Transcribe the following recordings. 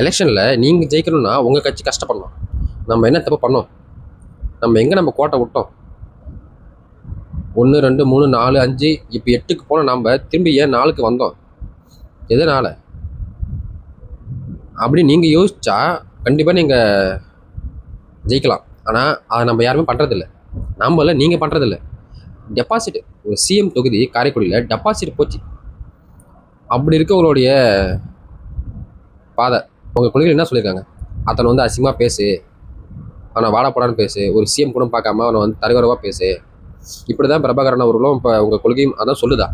எலெக்ஷனில் நீங்கள் ஜெயிக்கணும்னா உங்கள் கட்சி கஷ்டப்படணும். நம்ம என்ன தப்பு பண்ணோம்? நம்ம எங்கே நம்ம கோட்டை விட்டோம்? 1 2 3 4 5 இப்போ 8க்கு போன நம்ம திரும்பி ஏன் 4க்கு வந்தோம்? எதனால் அப்படி நீங்கள் யோசிச்சா கண்டிப்பாக நீங்கள் ஜெயிக்கலாம். ஆனால் அதை நம்ம யாருமே பண்ணுறதில்ல. நம்மள நீங்கள் பண்ணுறதில்ல. டெபாசிட் ஒரு சிஎம் தொகுதி காரைக்குடியில் டெபாசிட் போச்சு. அப்படி இருக்கவங்களுடைய பாதை உங்கள் கொள்கையில் என்ன சொல்லியிருக்காங்க? அத்தனை வந்து அசிங்கமாக பேசு, அவனை வாடப்படான்னு பேசு, ஒரு சிஎம் கூட பார்க்காம அவனை வந்து தரகுறவாக பேசு. இப்படி தான் பிரபாகரன் அவர்களும் இப்போ உங்கள் கொள்கையும் அதான் சொல்லுதா?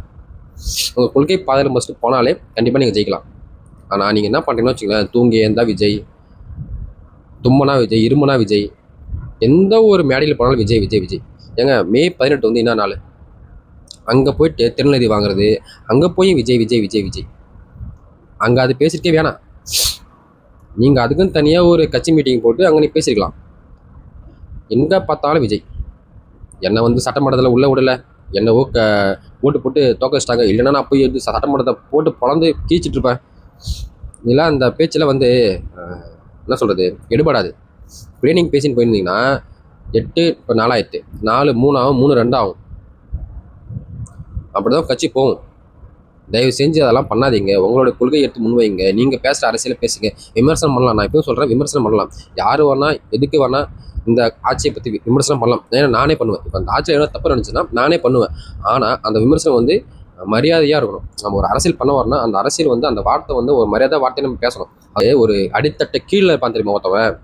உங்கள் கொள்கை பாதையில் ஃபஸ்ட்டு போனாலே கண்டிப்பாக நீங்கள் ஜெயிக்கலாம். ஆனால் நீங்கள் என்ன பண்ணுறீங்கன்னு வச்சுக்கோங்களேன், தூங்கி இருந்தால் விஜய், தும்மனா விஜய், இருமனா விஜய், எந்த ஒரு மேடையில் போனாலும் விஜய் விஜய் விஜய். ஏங்க மே 18 வந்து என்ன நாள்? அங்கே போயிட்டு திருநெல்வேலி வாங்குறது, அங்கே போய் விஜய் விஜய் விஜய் விஜய். அங்கே அது பேசியிருக்கே வேணாம். நீங்கள் அதுக்குன்னு தனியாக ஒரு கட்சி மீட்டிங் போட்டு அங்கே நீ பேசியிருக்கலாம். எங்கே பார்த்தாலும் விஜய். என்னை வந்து சட்டமன்றத்தில் உள்ளே விடலை, என்னவோ ஓட்டு போட்டு தோக்க வச்சிட்டாங்க, இல்லைன்னா நான் போய் வந்து சட்டமன்றத்தை போட்டு பொழந்து கீச்சிட்டு இருப்பேன். இதெல்லாம் அந்த பேச்சில் வந்து என்ன சொல்கிறது, எடுபடாது. இப்படியே நீங்கள் பேசின்னு போயிருந்தீங்கன்னா 8 இப்போ 4 ஆயிடுத்து, 4 3 ஆகும், 3 2 ஆகும். அப்படி தான் கட்சி போகும். தயவு செஞ்சு அதெல்லாம் பண்ணாதீங்க. உங்களோட கொள்கை எடுத்து முன்வைங்க. நீங்கள் பேசுகிற அரசியலை பேசுங்க, விமர்சனம் பண்ணலாம். நான் எப்பவும் சொல்கிறேன், விமர்சனம் பண்ணலாம். யார் வேணால் எதுக்கு வேணால் இந்த ஆட்சியை பற்றி விமர்சனம் பண்ணலாம். ஏன்னா நானே பண்ணுவேன். இப்போ அந்த ஆட்சியில் என்ன தப்பு நினச்சுன்னா நானே பண்ணுவேன். ஆனால் அந்த விமர்சனம் வந்து மரியாதையாக இருக்கணும். நம்ம ஒரு அரசியல் பண்ண வரணும், அந்த அரசியல் வந்து அந்த வார்த்தை வந்து ஒரு மரியாதை வார்த்தையை நம்ம பேசணும். அது ஒரு அடித்தட்ட கீழே இருப்பான் தெரியுமா ஒருத்தவன்,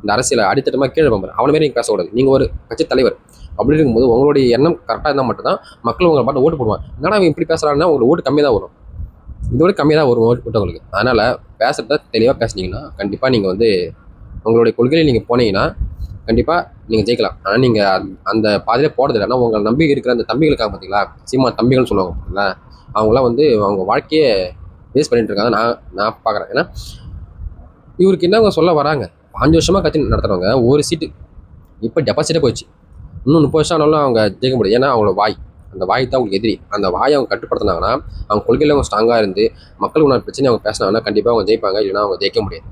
இந்த அரசியலை அடித்தட்டமாக கீழே இருப்பான், அவனை மாரி நீங்கள் பேசக்கூடாது. நீங்கள் ஒரு கட்சி தலைவர். அப்படி இருக்கும்போது உங்களுடைய எண்ணம் கரெக்டாக இருந்தால் மட்டும்தான் மக்கள் உங்களை பாட்டு ஓட்டு போடுவாங்க. என்னன்னா அவன் இப்படி பேசுகிறான்னா உங்களுக்கு ஓட்டு கம்மியாக தான் வரும், இதோட கம்மியாக தான் வரும் ஓட்டு போட்டவங்களுக்கு. அதனால் பேசுகிறத தெளிவாக பேசுனீங்கன்னா கண்டிப்பாக நீங்கள் வந்து உங்களுடைய கொள்கையில் நீங்கள் போனீங்கன்னா கண்டிப்பாக நீங்கள் ஜெயிக்கலாம். ஆனால் நீங்கள் அந்த பாதையில் போடுறதில்லை. ஆனால் உங்களை நம்பி இருக்கிற அந்த தம்பிகளுக்காக பார்த்தீங்களா, சீமா தம்பிகள்னு சொல்லுவாங்க பார்த்தீங்களா, அவங்களாம் வந்து அவங்க வாழ்க்கையே வேஸ்ட் பண்ணிட்டு இருக்காங்க. நான் பார்க்குறேன். ஏன்னா இவருக்கு என்னவங்க சொல்ல வராங்க, 5 வருஷமாக கட்சி நடத்துகிறவங்க ஒரு சீட்டு இப்போ டெபாசிட்டே போயிடுச்சு. இன்னும் 30 வருஷம் ஆனாலும் அவங்க ஜெயிக்க முடியாது. ஏன்னா அவங்களோட வாய், அந்த வாய் தான் அவங்களுக்கு எதிரி. அந்த வாயை அவங்க கட்டுப்படுத்தினாங்கன்னா, அவங்க கொள்கையில் அவங்க ஸ்ட்ராங்காக இருந்து மக்களுக்கு உண்டான பிரச்சனை அவங்க பேசினாங்கன்னா கண்டிப்பாக அவங்க ஜெயிப்பாங்க, இல்லைன்னா அவங்க ஜெயிக்க முடியாது.